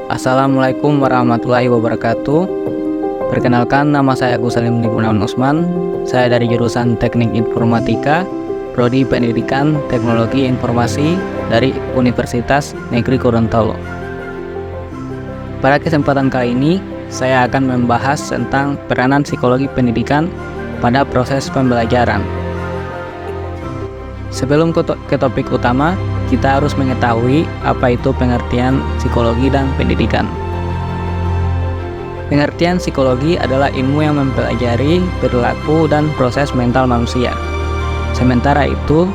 Assalamualaikum warahmatullahi wabarakatuh. Perkenalkan, nama saya Agus Salim Gunawan Usman. Saya dari jurusan Teknik Informatika, Prodi Pendidikan Teknologi Informasi dari Universitas Negeri Gorontalo. Pada kesempatan kali ini, saya akan membahas tentang peranan psikologi pendidikan pada proses pembelajaran. Sebelum ke topik utama, kita harus mengetahui apa itu pengertian psikologi dan pendidikan. Pengertian psikologi adalah ilmu yang mempelajari perilaku dan proses mental manusia. Sementara itu,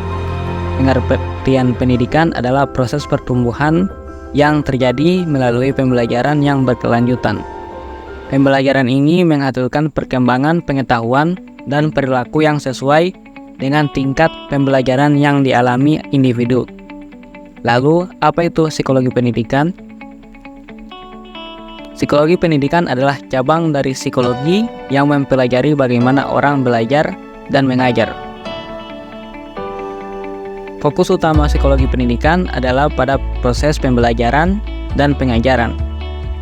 pengertian pendidikan adalah proses pertumbuhan yang terjadi melalui pembelajaran yang berkelanjutan. Pembelajaran ini menghasilkan perkembangan pengetahuan dan perilaku yang sesuai dengan tingkat pembelajaran yang dialami individu. Lalu, apa itu psikologi pendidikan? Psikologi pendidikan adalah cabang dari psikologi yang mempelajari bagaimana orang belajar dan mengajar. Fokus utama psikologi pendidikan adalah pada proses pembelajaran dan pengajaran,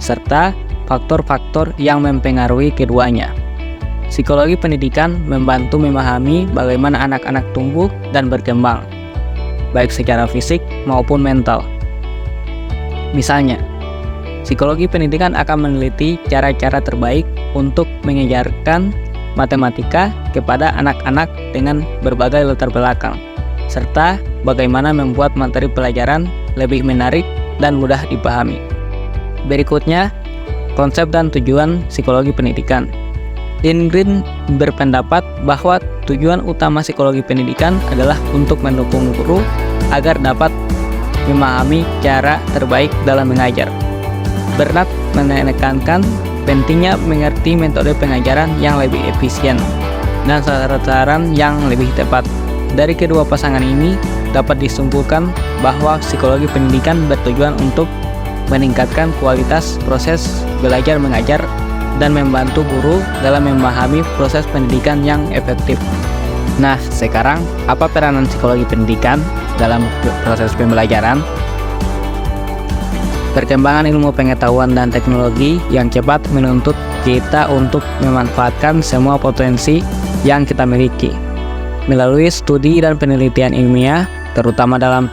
serta faktor-faktor yang mempengaruhi keduanya. Psikologi pendidikan membantu memahami bagaimana anak-anak tumbuh dan berkembang, baik secara fisik maupun mental. Misalnya, psikologi pendidikan akan meneliti cara-cara terbaik untuk mengajarkan matematika kepada anak-anak dengan berbagai latar belakang, serta bagaimana membuat materi pelajaran lebih menarik dan mudah dipahami. Berikutnya, konsep dan tujuan psikologi pendidikan. Lindgren berpendapat bahwa tujuan utama psikologi pendidikan adalah untuk mendukung guru agar dapat memahami cara terbaik dalam mengajar. Bernard menekankan pentingnya mengerti metode pengajaran yang lebih efisien dan sasaran yang lebih tepat. Dari kedua pasangan ini dapat disimpulkan bahwa psikologi pendidikan bertujuan untuk meningkatkan kualitas proses belajar mengajar dan membantu guru dalam memahami proses pendidikan yang efektif. Nah, sekarang apa peranan psikologi pendidikan dalam proses pembelajaran? Perkembangan ilmu pengetahuan dan teknologi yang cepat menuntut kita untuk memanfaatkan semua potensi yang kita miliki. Melalui studi dan penelitian ilmiah, terutama dalam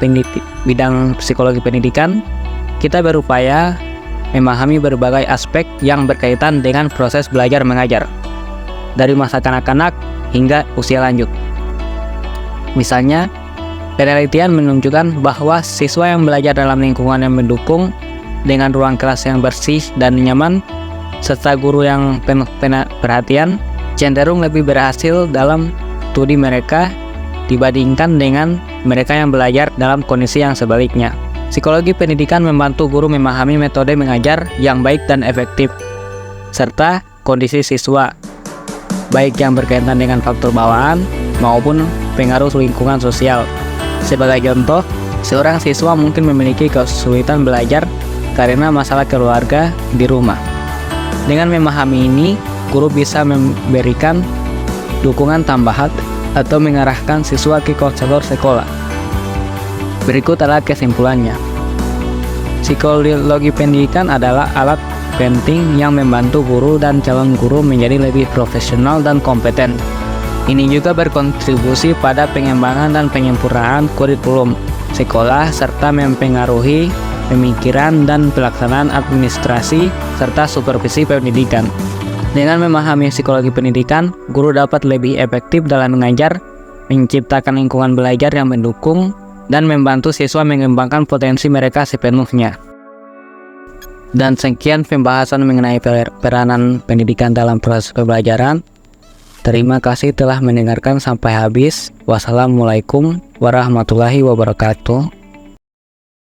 bidang psikologi pendidikan, kita berupaya memahami berbagai aspek yang berkaitan dengan proses belajar mengajar, dari masa kanak-kanak hingga usia lanjut. Misalnya, penelitian menunjukkan bahwa siswa yang belajar dalam lingkungan yang mendukung, dengan ruang kelas yang bersih dan nyaman, serta guru yang penuh perhatian, cenderung lebih berhasil dalam studi mereka dibandingkan dengan mereka yang belajar dalam kondisi yang sebaliknya. Psikologi pendidikan membantu guru memahami metode mengajar yang baik dan efektif, serta kondisi siswa, baik yang berkaitan dengan faktor bawaan maupun pengaruh lingkungan sosial. Sebagai contoh, seorang siswa mungkin memiliki kesulitan belajar karena masalah keluarga di rumah. Dengan memahami ini, guru bisa memberikan dukungan tambahan atau mengarahkan siswa ke konselor sekolah. Berikut adalah kesimpulannya. Psikologi pendidikan adalah alat penting yang membantu guru dan calon guru menjadi lebih profesional dan kompeten. Ini juga berkontribusi pada pengembangan dan penyempurnaan kurikulum sekolah serta mempengaruhi pemikiran dan pelaksanaan administrasi serta supervisi pendidikan. Dengan memahami psikologi pendidikan, guru dapat lebih efektif dalam mengajar, menciptakan lingkungan belajar yang mendukung, dan membantu siswa mengembangkan potensi mereka sepenuhnya. Dan sekian pembahasan mengenai peranan pendidikan dalam proses pembelajaran. Terima kasih telah mendengarkan sampai habis. Wassalamualaikum warahmatullahi wabarakatuh.